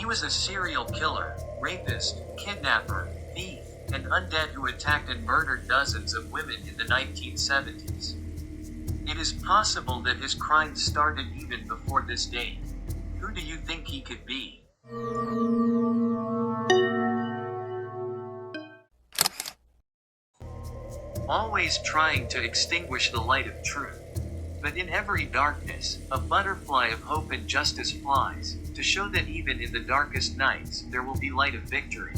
was a serial killer, rapist, kidnapper, thief, and undead who attacked and murdered dozens of women in the 1970s. It is possible that his crimes started even before this date. Who do you think he could be? Always trying to extinguish the light of truth. But in every darkness, a butterfly of hope and justice flies, to show that even in the darkest nights, there will be light of victory.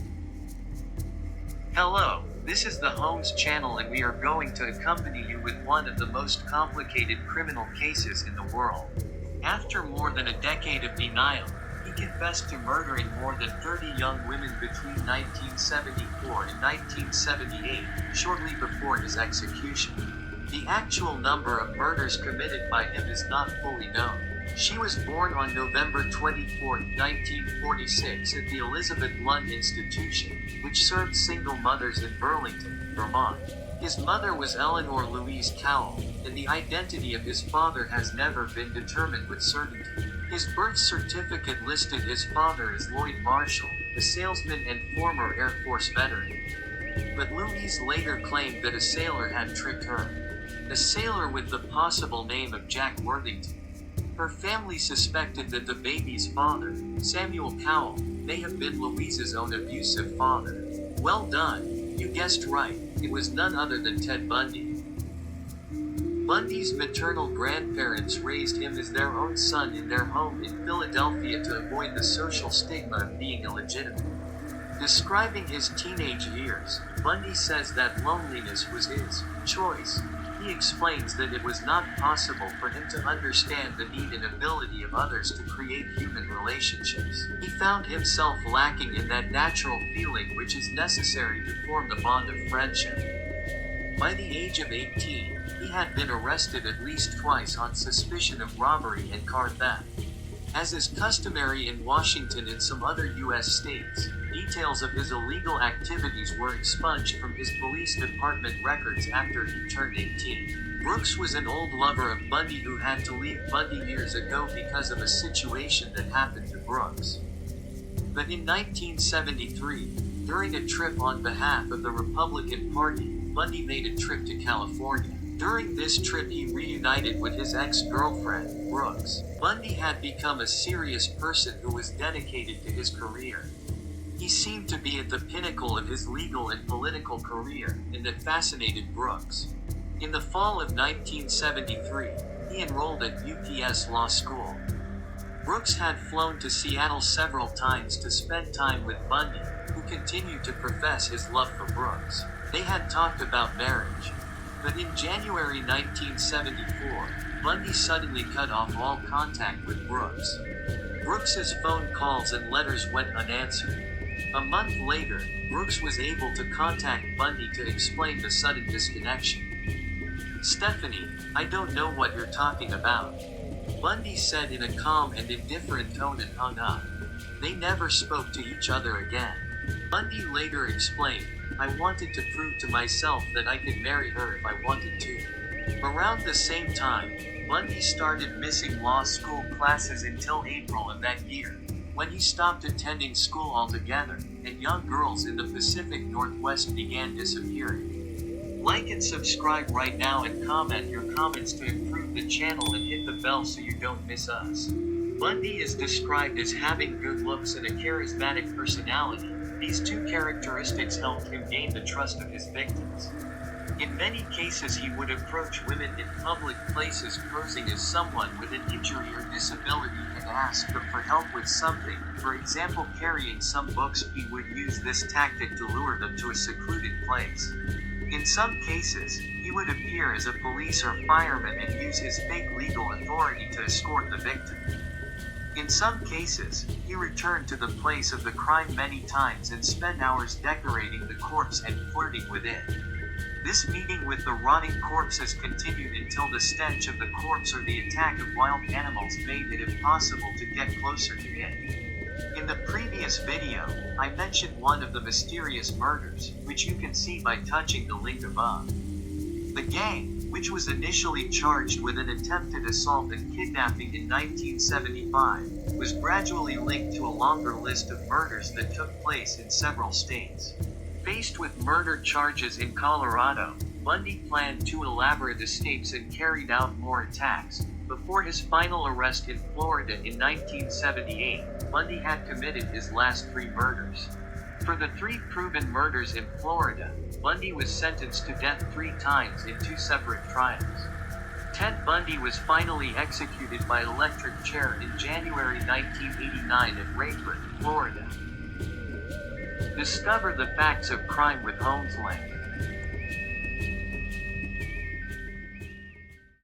Hello, this is the Holmes channel and we are going to accompany you with one of the most complicated criminal cases in the world. After more than a decade of denial, he confessed to murdering more than 30 young women between 1974 and 1978, shortly before his execution. The actual number of murders committed by him is not fully known. She was born on November 24, 1946 at the Elizabeth Lund Institution, which served single mothers in Burlington, Vermont. His mother was Eleanor Louise Cowell, and the identity of his father has never been determined with certainty. His birth certificate listed his father as Lloyd Marshall, a salesman and former Air Force veteran. But Louise later claimed that a sailor had tricked her. A sailor with the possible name of Jack Worthington. Her family suspected that the baby's father, Samuel Cowell, may have been Louise's own abusive father. Well done, you guessed right, it was none other than Ted Bundy. Bundy's maternal grandparents raised him as their own son in their home in Philadelphia to avoid the social stigma of being illegitimate. Describing his teenage years, Bundy says that loneliness was his choice. He explains that it was not possible for him to understand the need and ability of others to create human relationships. He found himself lacking in that natural feeling which is necessary to form the bond of friendship. By the age of 18, he had been arrested at least twice on suspicion of robbery and car theft. As is customary in Washington and some other U.S. states, details of his illegal activities were expunged from his police department records after he turned 18. Brooks was an old lover of Bundy who had to leave Bundy years ago because of a situation that happened to Brooks. But in 1973, during a trip on behalf of the Republican Party, Bundy made a trip to California. During this trip he reunited with his ex-girlfriend, Brooks. Bundy had become a serious person who was dedicated to his career. He seemed to be at the pinnacle of his legal and political career, and that fascinated Brooks. In the fall of 1973, he enrolled at UPS Law School. Brooks had flown to Seattle several times to spend time with Bundy, who continued to profess his love for Brooks. They had talked about marriage. But in January 1974, Bundy suddenly cut off all contact with Brooks. Brooks's phone calls and letters went unanswered. A month later, Brooks was able to contact Bundy to explain the sudden disconnection. "Stephanie, I don't know what you're talking about," Bundy said in a calm and indifferent tone and hung up. They never spoke to each other again. Bundy later explained, "I wanted to prove to myself that I could marry her if I wanted to." Around the same time, Bundy started missing law school classes until April of that year, when he stopped attending school altogether, and young girls in the Pacific Northwest began disappearing. Like and subscribe right now and comment your comments to improve the channel and hit the bell so you don't miss us. Bundy is described as having good looks and a charismatic personality. These two characteristics helped him gain the trust of his victims. In many cases he would approach women in public places posing as someone with an injury or disability and ask them for help with something, for example carrying some books. He would use this tactic to lure them to a secluded place. In some cases, he would appear as a police or fireman and use his fake legal authority to escort the victim. In some cases, he returned to the place of the crime many times and spent hours decorating the corpse and flirting with it. This meeting with the rotting corpses continued until the stench of the corpse or the attack of wild animals made it impossible to get closer to it. In the previous video, I mentioned one of the mysterious murders, which you can see by touching the link above. The gang, which was initially charged with an attempted assault and kidnapping in 1975, was gradually linked to a longer list of murders that took place in several states. Faced with murder charges in Colorado, Bundy planned 2 elaborate escapes and carried out more attacks. Before his final arrest in Florida in 1978, Bundy had committed his last 3 murders. For the 3 proven murders in Florida, Bundy was sentenced to death 3 times in 2 separate trials. Ted Bundy was finally executed by electric chair in January 1989 at Rayford, Florida. Discover the facts of crime with Holmesland.